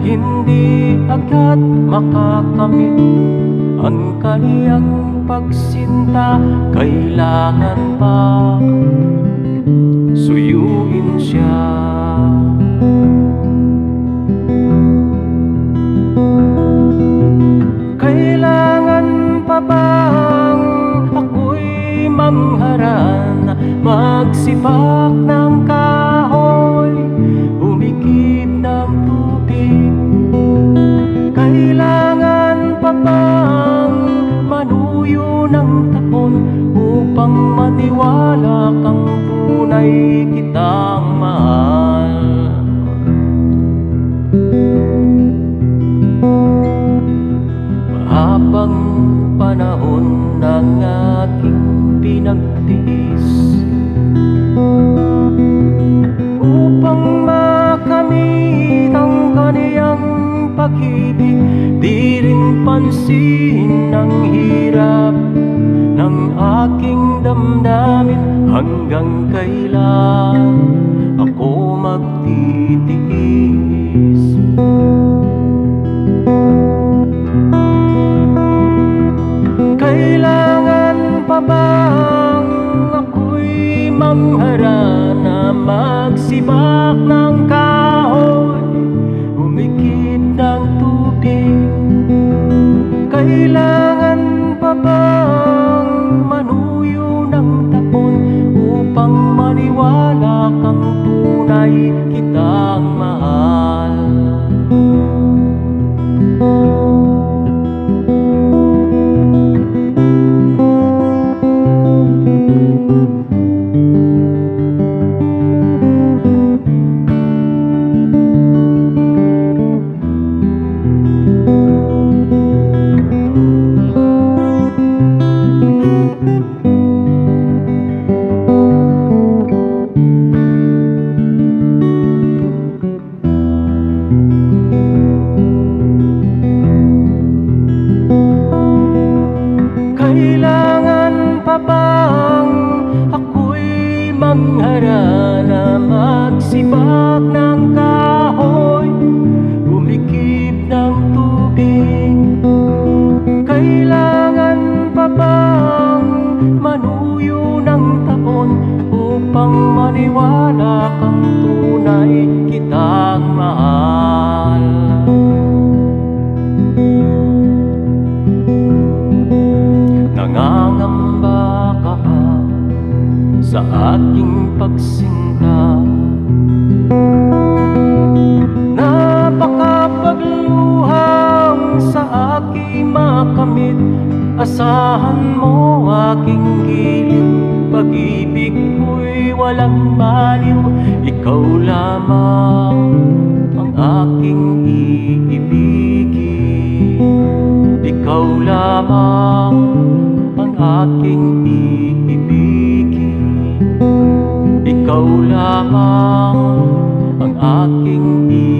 hindi agad makakamit ang kaniyang pagsinta. Kailangan pa suyuin siya. Kailangan pa bang ako'y mangharana, magsibak ng kahoy, umigib ng tubig? Kailangan pa bang manuyo ng tapon upang maniwala kang tunay kitang mahal? Mahabang panahon ng aking pinagtiis upang makamit ang kaniyang pag-ibig. Di rin pansin ang hirap ng aking damdamin. Hanggang kailan ako magtitiis? Kailangan pa bang ako'y mangharana, magsibak ng kahoy, umigib ng tubig? Kailangan pa bang manuyo ng tapon upang maniwala kang tunay kitang mahal? Kailangan pa bang ako'y mangharana, magsibak ng kahoy, umigib ng tubig? Kailangan pa bang manuyo ng taon upang maniwala kang tunay kitang mahal? Nangangamba ka ba sa aking pagsinta? Napakapagluhang sa aking makamit. Asahan mo aking giliw, pag-ibig ko'y walang baliw. Ikaw lamang ang aking iibigin. Ikaw lamang ang aking iibigin. Ikaw lamang ang aking iibigin.